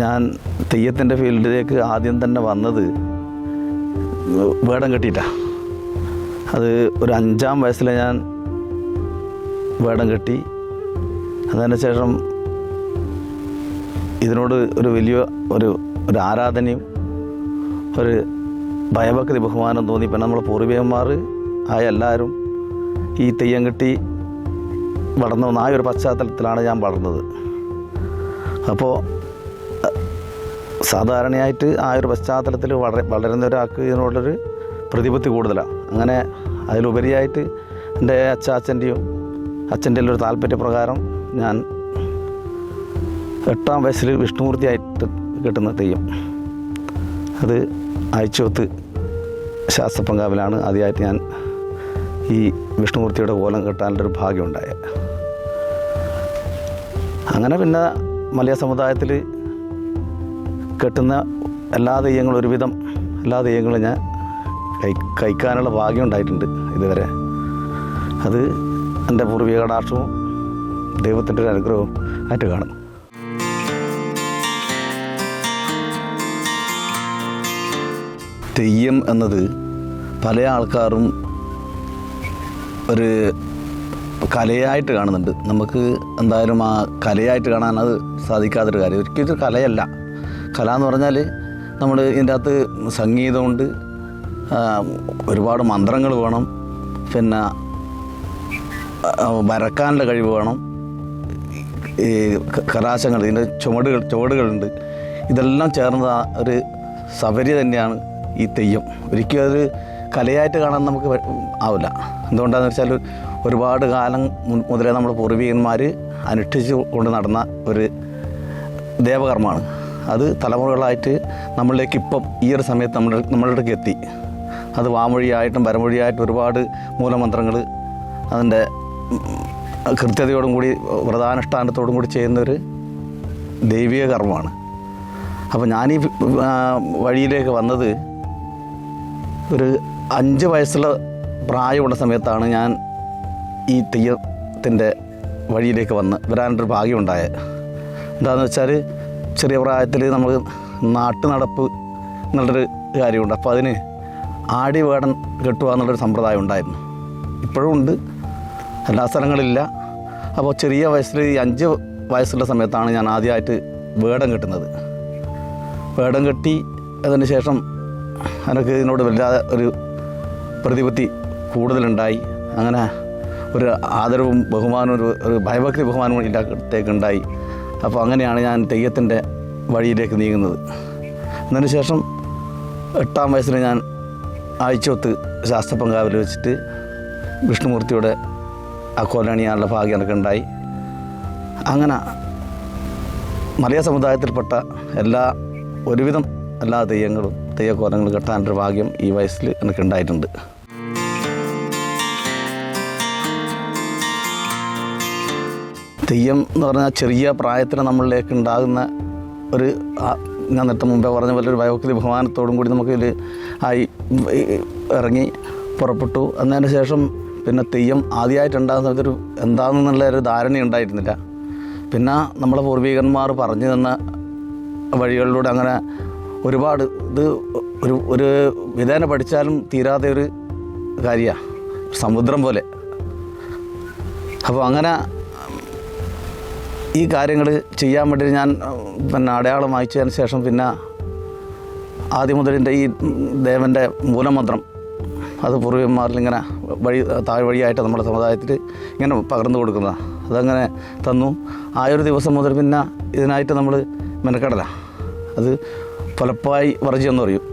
ഞാൻ തെയ്യത്തിൻ്റെ ഫീൽഡിലേക്ക് ആദ്യം തന്നെ വന്നത് വേടം കെട്ടിയിട്ടാണ്. അത് ഒരു 5-ാം വയസ്സിൽ ഞാൻ വേടം കെട്ടി. അതിന് ശേഷം ഇതിനോട് ഒരു വലിയ ഒരു ആരാധനയും ഒരു ഭയഭക്തി ബഹുമാനം തോന്നി. പിന്നെ നമ്മളെ പൂർവികന്മാർ ആയ എല്ലാവരും ഈ തെയ്യം കെട്ടി വളർന്നു വന്ന ആ ഒരു പശ്ചാത്തലത്തിലാണ് ഞാൻ വളർന്നത്. അപ്പോൾ സാധാരണയായിട്ട് ആ ഒരു പശ്ചാത്തലത്തിൽ വളരുന്ന ഒരാൾക്ക് ഇതിനോടൊരു പ്രതിപത്തി കൂടുതലാണ്. അങ്ങനെ അതിലുപരിയായിട്ട് എൻ്റെ അച്ഛൻ്റെ ഒരു താല്പര്യപ്രകാരം ഞാൻ 8-ാം വയസ്സിൽ വിഷ്ണുമൂർത്തിയായിട്ട് കെട്ടുന്ന തെയ്യം, അത് ആഴ്ചവത്ത് ശാസ്ത്രപ്പങ്കാവിലാണ് ആദ്യമായിട്ട് ഞാൻ ഈ വിഷ്ണുമൂർത്തിയുടെ കോലം കെട്ടാനുള്ളൊരു ഭാഗ്യമുണ്ടായത്. അങ്ങനെ പിന്നെ മലയ സമുദായത്തിൽ കെട്ടുന്ന എല്ലാ തെയ്യങ്ങളും, ഒരുവിധം എല്ലാ തെയ്യങ്ങളും ഞാൻ കഴിക്കാനുള്ള ഭാഗ്യം ഉണ്ടായിട്ടുണ്ട് ഇതുവരെ. അത് എൻ്റെ പൂർവിക കടാക്ഷവും ദൈവത്തിൻ്റെ ഒരു അനുഗ്രഹവും ആയിട്ട് കാണും. തെയ്യം എന്നത് പല ആൾക്കാരും ഒരു കലയായിട്ട് കാണുന്നുണ്ട്. നമുക്ക് എന്തായാലും ആ കലയായിട്ട് കാണാൻ അത് സാധിക്കാത്തൊരു കാര്യം. ഒരിക്കലും ഇത് കലയല്ല. കല എന്ന് പറഞ്ഞാൽ നമ്മൾ ഇതിൻ്റെ അകത്ത് സംഗീതമുണ്ട്, ഒരുപാട് മന്ത്രങ്ങൾ വേണം, പിന്നെ വരക്കാനുള്ള കഴിവ് വേണം, ഈ കലാശങ്ങൾ, ഇതിൻ്റെ ചുവടുകളുണ്ട്. ഇതെല്ലാം ചേർന്ന ഒരു സബരി തന്നെയാണ് ഈ തെയ്യം. ഒരിക്കലും അത് കലയായിട്ട് കാണാൻ നമുക്ക് ആവില്ല. എന്തുകൊണ്ടാണെന്ന് വെച്ചാൽ ഒരുപാട് കാലം മുതലേ നമ്മുടെ പൂർവികന്മാർ അനുഷ്ഠിച്ച് കൊണ്ട് നടന്ന ഒരു ദേവകർമ്മമാണ്. അത് തലമുറകളായിട്ട് നമ്മളിലേക്ക് ഇപ്പം ഈ ഒരു സമയത്ത് നമ്മളിലേക്ക് എത്തി. അത് വാമൊഴിയായിട്ടും പരമൊഴിയായിട്ടും ഒരുപാട് മൂലമന്ത്രങ്ങൾ അതിൻ്റെ കൃത്യതയോടും കൂടി വ്രതാനുഷ്ഠാനത്തോടും കൂടി ചെയ്യുന്നൊരു ദൈവിക കർമ്മമാണ്. അപ്പോൾ ഞാനീ വഴിയിലേക്ക് വന്നത് ഒരു 5 വയസ്സുള്ള പ്രായമുള്ള സമയത്താണ് ഞാൻ ഈ തെയ്യത്തിൻ്റെ വഴിയിലേക്ക് വരാനൊരു ഭാഗ്യമുണ്ടായത്. എന്താണെന്ന് വെച്ചാൽ ചെറിയ പ്രായത്തിൽ നമ്മൾ നാട്ടുനടപ്പ് എന്നുള്ളൊരു കാര്യമുണ്ട്. അപ്പോൾ അതിന് ആടി വേടം കെട്ടുക എന്നുള്ളൊരു സമ്പ്രദായം ഉണ്ടായിരുന്നു. ഇപ്പോഴും ഉണ്ട്, എല്ലാ സ്ഥലങ്ങളിലില്ല. അപ്പോൾ ചെറിയ വയസ്സിൽ ഈ 5 വയസ്സുള്ള സമയത്താണ് ഞാൻ ആദ്യമായിട്ട് വേടം കെട്ടുന്നത്. വേടം കെട്ടി അതിന് ശേഷം എനിക്ക് ഇതിനോട് വല്ലാതെ ഒരു പ്രതിപത്തി കൂടുതലുണ്ടായി. അങ്ങനെ ഒരു ആദരവും ബഹുമാനവും ഒരു ഭയഭക്തി ബഹുമാനവും ഇതിൻ്റെത്തേക്കുണ്ടായി. അപ്പോൾ അങ്ങനെയാണ് ഞാൻ തെയ്യത്തിൻ്റെ വഴിയിലേക്ക് നീങ്ങുന്നത്. അതിന് ശേഷം 8-ാം വയസ്സിൽ ഞാൻ ആഴ്ചവത്ത് ശാസ്ത്രപ്പങ്കാവിൽ വെച്ചിട്ട് വിഷ്ണുമൂർത്തിയുടെ ആ കോലണിയാനുള്ള ഭാഗ്യം എനിക്കുണ്ടായി. അങ്ങനെ മലയ സമുദായത്തിൽപ്പെട്ട ഒരുവിധം എല്ലാ തെയ്യങ്ങളും തെയ്യക്കോലങ്ങളും കെട്ടാനൊരു ഭാഗ്യം ഈ വയസ്സിൽ എനിക്കുണ്ടായിട്ടുണ്ട്. തെയ്യം എന്ന് പറഞ്ഞാൽ ചെറിയ പ്രായത്തിൽ നമ്മളിലേക്ക് ഉണ്ടാകുന്ന ഒരു, ഞാൻ നേരത്തെ മുമ്പേ പറഞ്ഞ പോലെ ഒരു ഭയഭക്തി ബഹുമാനത്തോടും കൂടി നമുക്കിതിൽ ഇറങ്ങി പുറപ്പെട്ടു. എന്നതിന് ശേഷം പിന്നെ തെയ്യം ആദ്യമായിട്ടുണ്ടാകുന്ന സമയത്തൊരു എന്താണെന്നുള്ള ഒരു ധാരണ ഉണ്ടായിരുന്നില്ല. പിന്നെ നമ്മളെ പൂർവികന്മാർ പറഞ്ഞു തന്ന വഴികളിലൂടെ അങ്ങനെ ഒരുപാട് ഇത് ഒരു വിധേന പഠിച്ചാലും തീരാത്ത ഒരു കാര്യമാണ്, സമുദ്രം പോലെ. അപ്പോൾ അങ്ങനെ ഈ കാര്യങ്ങൾ ചെയ്യാൻ വേണ്ടി ഞാൻ പിന്നെ അടയാളം വായിച്ചതിന് ശേഷം പിന്നെ ആദ്യം മുതൽ എൻ്റെ ഈ ദേവൻ്റെ മൂലമന്ത്രം അത് പൂർവികന്മാരിൽ ഇങ്ങനെ താഴ്വഴിയായിട്ട് നമ്മുടെ സമുദായത്തിൽ ഇങ്ങനെ പകർന്നു കൊടുക്കുന്നതാണ്. അതങ്ങനെ തന്നു. ആ ഒരു ദിവസം മുതൽ പിന്നെ ഇതിനായിട്ട് നമ്മൾ മെനക്കെടല. അത് പുലപ്പായി വർജ്യം പറയും.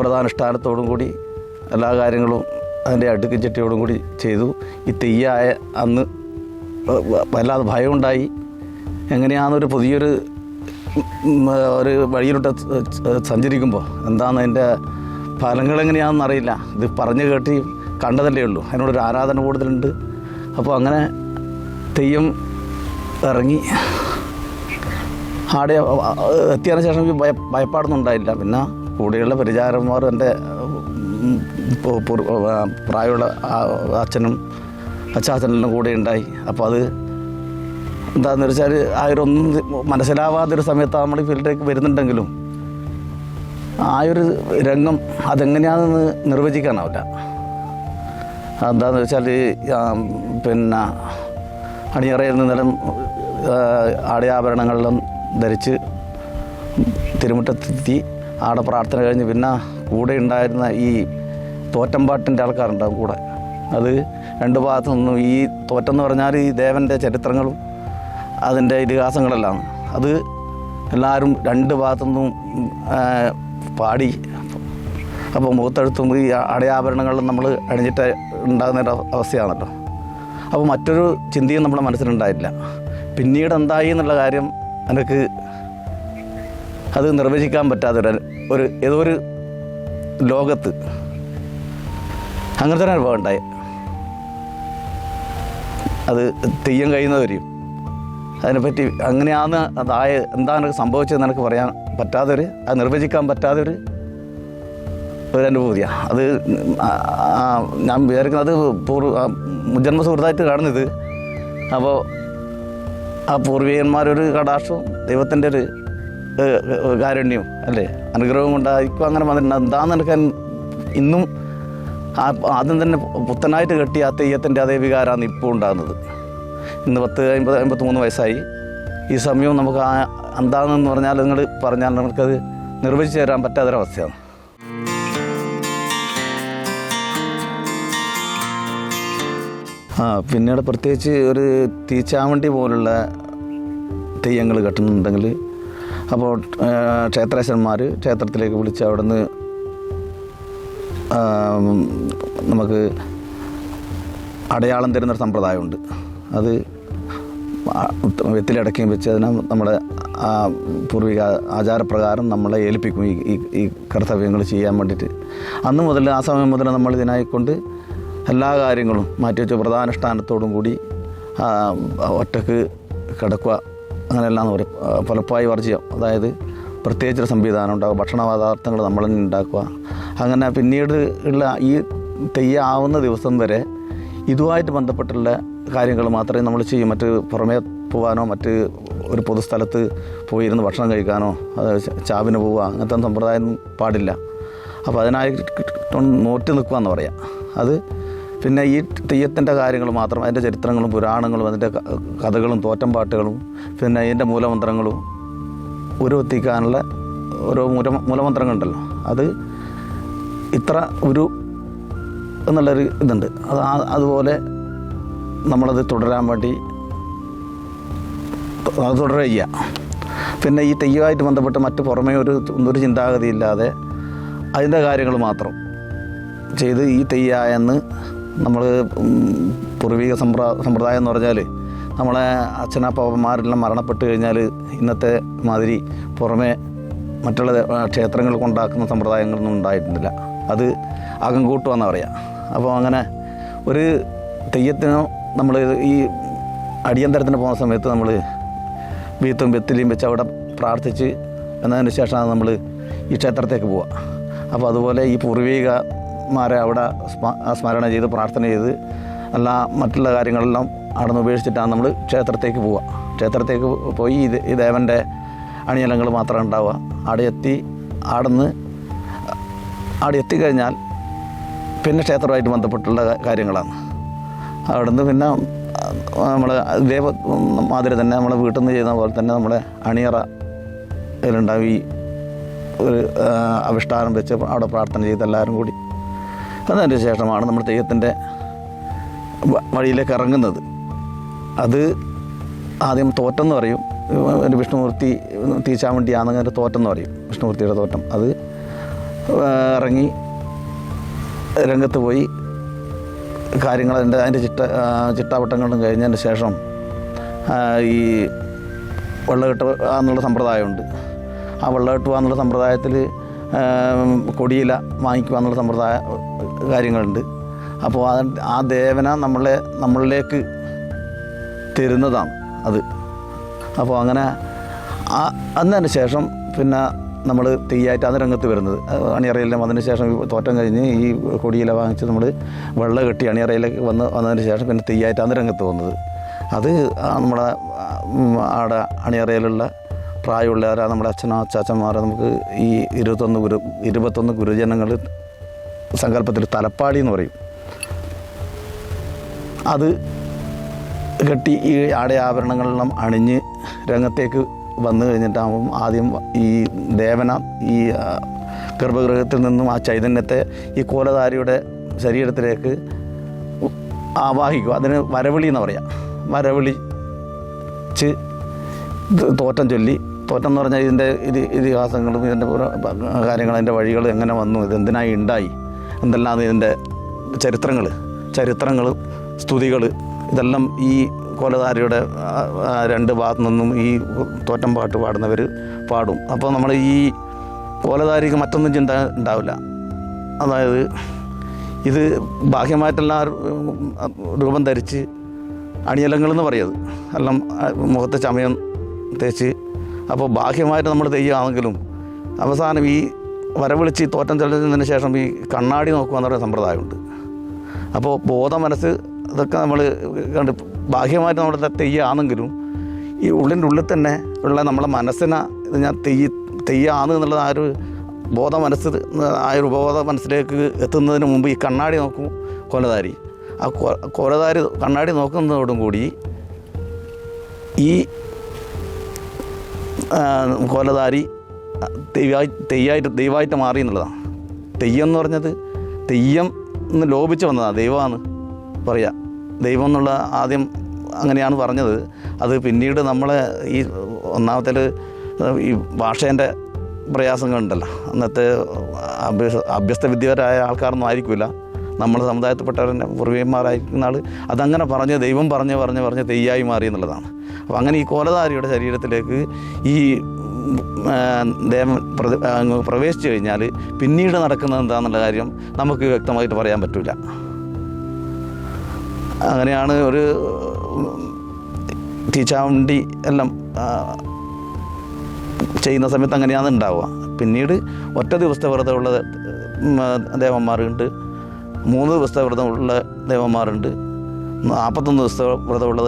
വ്രതാനുഷ്ഠാനത്തോടും കൂടി എല്ലാ കാര്യങ്ങളും അതിൻ്റെ അടുക്കും ചിട്ടയോടും കൂടി ചെയ്തു. ഈ തെയ്യായ അന്ന് വല്ലാതെ ഭയമുണ്ടായി. എങ്ങനെയാണെന്നൊരു പുതിയൊരു വഴിയിലോട്ട് സഞ്ചരിക്കുമ്പോൾ എന്താണ് അതിൻ്റെ ഫലങ്ങൾ എങ്ങനെയാണെന്ന് അറിയില്ല. ഇത് പറഞ്ഞു കേട്ടി കണ്ടതല്ലേ ഉള്ളൂ. അതിനോടൊരു ആരാധന കൂടുതലുണ്ട്. അപ്പോൾ അങ്ങനെ തെയ്യം ഇറങ്ങി ആടെ എത്തിയതിന് ശേഷം ഭയപ്പാടൊന്നും ഉണ്ടായില്ല. പിന്നെ കൂടെയുള്ള പരിചാരന്മാർ എൻ്റെ പ്രായമുള്ള അച്ഛനും അച്ചാച്ചനെല്ലാം കൂടെ ഉണ്ടായി. അപ്പോൾ അത് എന്താണെന്ന് വെച്ചാൽ ആ ഒരു ഒന്നും മനസ്സിലാവാത്തൊരു സമയത്ത് നമ്മൾ ഈ ഫീൽഡിലേക്ക് വരുന്നുണ്ടെങ്കിലും ആ ഒരു രംഗം അതെങ്ങനെയാണെന്ന് നിർവചിക്കാനാവില്ല. എന്താണെന്ന് വെച്ചാൽ പിന്നെ അണിയറയിൽ നിന്നെല്ലാം ആടയാഭരണങ്ങളെല്ലാം ധരിച്ച് തിരുമുറ്റത്തെത്തി ആടെ പ്രാർത്ഥന കഴിഞ്ഞ് പിന്നെ കൂടെ ഉണ്ടായിരുന്ന ഈ തോറ്റമ്പാട്ടിൻ്റെ ആൾക്കാരുണ്ടാകും കൂടെ. അത് രണ്ട് ഭാഗത്തു നിന്നും ഈ തോറ്റെന്ന് പറഞ്ഞാൽ ഈ ദേവൻ്റെ ചരിത്രങ്ങളും അതിൻ്റെ ഇതിഹാസങ്ങളെല്ലാം അത് എല്ലാവരും രണ്ട് ഭാഗത്തുനിന്നും പാടി. അപ്പോൾ മുഖത്തെഴുത്തും ഈ അടയാഭരണങ്ങളിലും നമ്മൾ അണിഞ്ഞിട്ട് ഉണ്ടാകുന്നൊരു അവസ്ഥയാണല്ലോ. അപ്പോൾ മറ്റൊരു ചിന്തയും നമ്മുടെ മനസ്സിലുണ്ടായില്ല. പിന്നീട് എന്തായി എന്നുള്ള കാര്യം എനിക്ക് അത് നിർവചിക്കാൻ പറ്റാത്ത ഏതോ ഒരു ലോകത്ത് അങ്ങനത്തെ ഒരു അനുഭവം ഉണ്ടായി. അത് തെയ്യം കഴിയുന്നവരെയും അതിനെപ്പറ്റി അങ്ങനെയാണ് എന്താണ് എനിക്ക് സംഭവിച്ചതെന്ന് എനിക്ക് പറയാൻ പറ്റാത്തൊരു, അത് നിർവചിക്കാൻ പറ്റാത്തൊരു അനുഭൂതിയാണ്. അത് ഞാൻ വിചാരിക്കുന്നത് മുജന്മ സുഹൃത്തായിട്ട് കാണുന്നത്. അപ്പോൾ ആ പൂർവികന്മാരൊരു കടാക്ഷവും ദൈവത്തിൻ്റെ ഒരു കാരുണ്യവും അല്ലേ അനുഗ്രഹവും കൊണ്ടായിരിക്കും അങ്ങനെ വന്നിട്ടുണ്ട്. എന്താണെന്ന് എനിക്ക് ഇന്നും ആദ്യം തന്നെ പുത്തനായിട്ട് കെട്ടിയ ആ തെയ്യത്തിൻ്റെ അതേ വികാരമാണ് ഇപ്പോൾ ഉണ്ടാകുന്നത്. ഇന്ന് 53 വയസ്സായി. ഈ സമയവും നമുക്ക് എന്താണെന്ന് പറഞ്ഞാൽ നിങ്ങൾ പറഞ്ഞാൽ നമുക്കത് നിർവചിച്ച് തരാൻ പറ്റാത്തൊരവസ്ഥയാണ്. പിന്നീട് പ്രത്യേകിച്ച് ഒരു തീച്ചാവണ്ടി പോലുള്ള തെയ്യങ്ങൾ കെട്ടുന്നുണ്ടെങ്കിൽ അപ്പോൾ ക്ഷേത്രേശ്വരന്മാർ ക്ഷേത്രത്തിലേക്ക് വിളിച്ച് അവിടെ നിന്ന് നമുക്ക് അടയാളം തരുന്നൊരു സമ്പ്രദായമുണ്ട്. അത് വെത്തിലടക്കിയും വെച്ച് അതിനെ നമ്മുടെ പൂർവിക ആചാരപ്രകാരം നമ്മളെ ഏൽപ്പിക്കും ഈ കർത്തവ്യങ്ങൾ ചെയ്യാൻ വേണ്ടിയിട്ട്. അന്ന് മുതൽ ആ സമയം മുതൽ നമ്മൾ ഇതിനായിക്കൊണ്ട് എല്ലാ കാര്യങ്ങളും മാറ്റിവെച്ച് പ്രധാനുഷ്ഠാനത്തോടും കൂടി ഒറ്റക്ക് കിടക്കുക അങ്ങനെയെല്ലാം പറയും. പലപ്പായി വർജ്യം, അതായത് പ്രത്യേകിച്ചൊരു സംവിധാനം ഉണ്ടാകുക, ഭക്ഷണ പദാർത്ഥങ്ങൾ നമ്മൾ തന്നെ ഉണ്ടാക്കുക. അങ്ങനെ പിന്നീട് ഉള്ള ഈ തെയ്യാവുന്ന ദിവസം വരെ ഇതുമായിട്ട് ബന്ധപ്പെട്ടുള്ള കാര്യങ്ങൾ മാത്രമേ നമ്മൾ ചെയ്യും. മറ്റ് പുറമേ പോകാനോ മറ്റ് ഒരു പൊതുസ്ഥലത്ത് പോയിരുന്ന് ഭക്ഷണം കഴിക്കാനോ ചാവിന് പോവുക അങ്ങനത്തെ സമ്പ്രദായം പാടില്ല. അപ്പോൾ അതിനായി നോറ്റ് നിൽക്കുകയെന്ന് പറയാം. അത് പിന്നെ ഈ തെയ്യത്തിൻ്റെ കാര്യങ്ങൾ മാത്രം, അതിൻ്റെ ചരിത്രങ്ങളും പുരാണങ്ങളും അതിൻ്റെ കഥകളും തോറ്റംപാട്ടുകളും പിന്നെ അതിൻ്റെ മൂലമന്ത്രങ്ങളും ഉരുവെത്തിക്കാനുള്ള ഓരോ മൂലമന്ത്രങ്ങളുണ്ടല്ലോ, അത് ഇത്ര ഒരു എന്നുള്ളൊരു ഇതുണ്ട്. അതുപോലെ നമ്മളത് തുടരാൻ വേണ്ടി അത് തുടരുക. പിന്നെ ഈ തെയ്യമായിട്ട് ബന്ധപ്പെട്ട് മറ്റ് പുറമേ ഒരു ചിന്താഗതിയില്ലാതെ അതിൻ്റെ കാര്യങ്ങൾ മാത്രം ചെയ്ത് ഈ തെയ്യായെന്ന് നമ്മൾ പൂർവിക സമ്പ്രദായം എന്ന് പറഞ്ഞാൽ നമ്മളെ അച്ഛനപ്പന്മാരെല്ലാം മരണപ്പെട്ട് കഴിഞ്ഞാൽ ഇന്നത്തെ മാതിരി പുറമേ മറ്റുള്ള ക്ഷേത്രങ്ങൾ കൊണ്ടാക്കുന്ന സമ്പ്രദായങ്ങളൊന്നും ഉണ്ടായിരുന്നില്ല. അത് അകംകൂട്ടുമെന്നാണ് പറയുക. അപ്പോൾ അങ്ങനെ ഒരു തെയ്യത്തിനോ നമ്മൾ ഈ അടിയന്തരത്തിന് പോകുന്ന സമയത്ത് നമ്മൾ വീത്തും വെത്തിലിയും വെച്ച് അവിടെ പ്രാർത്ഥിച്ച് എന്നതിന് ശേഷമാണ് നമ്മൾ ഈ ക്ഷേത്രത്തേക്ക് പോവുക. അപ്പോൾ അതുപോലെ ഈ പൂർവികന്മാരെ അവിടെ സ്മരണ ചെയ്ത് പ്രാർത്ഥന ചെയ്ത് എല്ലാ മറ്റുള്ള കാര്യങ്ങളെല്ലാം അവിടെ നിന്ന് ഉപേക്ഷിച്ചിട്ടാണ് നമ്മൾ ക്ഷേത്രത്തേക്ക് പോവുക. ക്ഷേത്രത്തേക്ക് പോയി ഈ ദേവൻ്റെ അണിയലങ്ങൾ മാത്രമേ ഉണ്ടാവുക. അവിടെ എത്തിക്കഴിഞ്ഞാൽ പിന്നെ ക്ഷേത്രമായിട്ട് ബന്ധപ്പെട്ടുള്ള കാര്യങ്ങളാണ്. അവിടെ നിന്ന് പിന്നെ നമ്മൾ ഇതേ മാതിരി തന്നെ നമ്മളെ വീട്ടിൽ നിന്ന് ചെയ്യുന്ന പോലെ തന്നെ നമ്മളെ അണിയറ ഇതിലുണ്ടാവും. ഈ ഒരു അവിഷ്ഠാനം വെച്ച് അവിടെ പ്രാർത്ഥന ചെയ്ത് എല്ലാവരും കൂടി അതിന് ശേഷമാണ് നമ്മൾ തെയ്യത്തിൻ്റെ വഴിയിലേക്ക് ഇറങ്ങുന്നത്. അത് ആദ്യം തോറ്റെന്ന് പറയും. ഒരു വിഷ്ണുമൂർത്തി തീച്ചാവണ്ടിയാണെങ്കിൽ തോറ്റെന്ന് പറയും, വിഷ്ണുമൂർത്തിയുടെ തോറ്റം. അത് ഇറങ്ങി രംഗത്ത് പോയി കാര്യങ്ങൾ അതിൻ്റെ ചിട്ടാവട്ടങ്ങളും കഴിഞ്ഞതിന് ശേഷം ഈ വെള്ളകെട്ട് എന്നുള്ള സമ്പ്രദായമുണ്ട്. ആ വെള്ളകെട്ടുക എന്നുള്ള സമ്പ്രദായത്തിൽ കൊടിയില വാങ്ങിക്കുക എന്നുള്ള കാര്യങ്ങളുണ്ട്. അപ്പോൾ ആ ദേവന നമ്മളിലേക്ക് തരുന്നതാണ് അത്. അപ്പോൾ അങ്ങനെ അതിന് ശേഷം പിന്നെ നമ്മൾ തെയ്യായിട്ട് അത് രംഗത്ത് വരുന്നത് അണിയറയിലും. അതിന് ശേഷം തോറ്റം കഴിഞ്ഞ് ഈ കൊടിയില വാങ്ങിച്ച് നമ്മൾ വെള്ളം കെട്ടി അണിയറയിലേക്ക് വന്നതിന് ശേഷം പിന്നെ തെയ്യായിട്ട് അത് രംഗത്ത് വന്നത്. അത് നമ്മളെ ആടെ അണിയറയിലുള്ള പ്രായമുള്ളവരാ നമ്മുടെ അച്ഛന്മാരെ നമുക്ക് ഈ 21 ഗുരുജനങ്ങൾ സങ്കല്പത്തിൽ തലപ്പാടി എന്ന് പറയും. അത് കെട്ടി ഈ ആടയാഭരണങ്ങളെല്ലാം അണിഞ്ഞ് രംഗത്തേക്ക് വന്നു കഴിഞ്ഞിട്ടാകുമ്പം ആദ്യം ഈ ദേവന ഈ ഗർഭഗൃഹത്തിൽ നിന്നും ആ ചൈതന്യത്തെ ഈ കോലധാരിയുടെ ശരീരത്തിലേക്ക് ആവാഹിക്കും. അതിന് വരവിളി എന്ന് പറയാം. വരവിളിച്ച് തോറ്റം ചൊല്ലി, തോറ്റം എന്ന് പറഞ്ഞാൽ ഇതിൻ്റെ ഇതിഹാസങ്ങളും ഇതിൻ്റെ കാര്യങ്ങൾ, അതിൻ്റെ വഴികൾ എങ്ങനെ വന്നു, ഇതെന്തിനായി ഉണ്ടായി, എന്തെല്ലാം ഇതിൻ്റെ ചരിത്രങ്ങൾ സ്തുതികൾ ഇതെല്ലാം ഈ കോലധാരിയുടെ 2 ഭാഗത്തു നിന്നും ഈ തോറ്റം പാട്ട് പാടുന്നവർ പാടും. അപ്പോൾ നമ്മൾ ഈ കോലധാരിക്ക് മറ്റൊന്നും ചിന്ത ഉണ്ടാവില്ല. അതായത് ഇത് ബാഹ്യമായിട്ടെല്ലാം രൂപം ധരിച്ച് അണിയലങ്ങളെന്ന് പറയുന്നത് എല്ലാം മുഖത്തെ ചമയം തേച്ച്, അപ്പോൾ ബാഹ്യമായിട്ട് നമ്മൾ തെയ്യമാണെങ്കിലും അവസാനം ഈ വരവിളിച്ച് തോറ്റം ചെല്ലുന്നതിന് ശേഷം ഈ കണ്ണാടി നോക്കുക എന്ന് പറയുന്ന സമ്പ്രദായമുണ്ട്. അപ്പോൾ ബോധമനസ്സ് ഇതൊക്കെ നമ്മൾ കണ്ട് ബാഹ്യമായിട്ട് നമ്മുടെ തെയ്യാണെങ്കിലും ഈ ഉള്ളിൽ തന്നെ ഉള്ള നമ്മളെ മനസ്സിനെ ഇത് ഞാൻ തെയ്യാണ് എന്നുള്ളത് ആ ഒരു ബോധമനസ്സ്, ആ ഒരു ബോധ മനസ്സിലേക്ക് എത്തുന്നതിന് മുമ്പ് ഈ കണ്ണാടി നോക്കും കോലധാരി. ആ കോലധാരി കണ്ണാടി നോക്കുന്നതോടും കൂടി ഈ കോലധാരി ദൈവമായിട്ട് മാറി എന്നുള്ളതാണ്. തെയ്യം എന്ന് പറഞ്ഞത് തെയ്യം എന്ന് ലോപിച്ച് വന്നതാണ്, ദൈവമാണ് പറയുക. ദൈവം എന്നുള്ള ആദ്യം അങ്ങനെയാണ് പറഞ്ഞത്. അത് പിന്നീട് നമ്മളെ ഈ ഒന്നാമത്തേൽ ഈ ഭാഷേൻ്റെ പ്രയാസങ്ങളുണ്ടല്ലോ. അന്നത്തെ അഭ്യസ്ത വിദ്യരായ ആൾക്കാരൊന്നും ആയിരിക്കില്ല, നമ്മുടെ സമുദായത്തിൽപ്പെട്ടവരുടെ പൂർവികന്മാരായിരിക്കുന്ന ആൾ അതങ്ങനെ പറഞ്ഞ് ദൈവം പറഞ്ഞ് തെയ്യായി മാറി എന്നുള്ളതാണ്. അപ്പോൾ അങ്ങനെ ഈ കോലധാരിയുടെ ശരീരത്തിലേക്ക് ഈ ദേവൻ പ്രവേശിച്ചു കഴിഞ്ഞാൽ പിന്നീട് നടക്കുന്നത് എന്താണെന്നുള്ള കാര്യം നമുക്ക് വ്യക്തമായിട്ട് പറയാൻ പറ്റില്ല. അങ്ങനെയാണ് ഒരു തീച്ചാവണ്ടി എല്ലാം ചെയ്യുന്ന സമയത്ത് അങ്ങനെയാണ് ഉണ്ടാവുക. പിന്നീട് ഒറ്റ ദിവസത്തെ വ്രതമുള്ള ദേവന്മാരുണ്ട്, 3 ദിവസത്തെ വ്രതമുള്ള ദേവന്മാരുണ്ട്, 41 ദിവസത്തെ വ്രതമുള്ള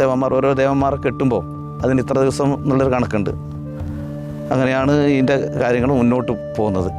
ദേവന്മാർ ഓരോ ദേവന്മാരെ കെട്ടുമ്പോൾ അതിന് ഇത്ര ദിവസം എന്നുള്ളൊരു കണക്കുണ്ട്. അങ്ങനെയാണ് ഇതിൻ്റെ കാര്യങ്ങൾ മുന്നോട്ട് പോകുന്നത്.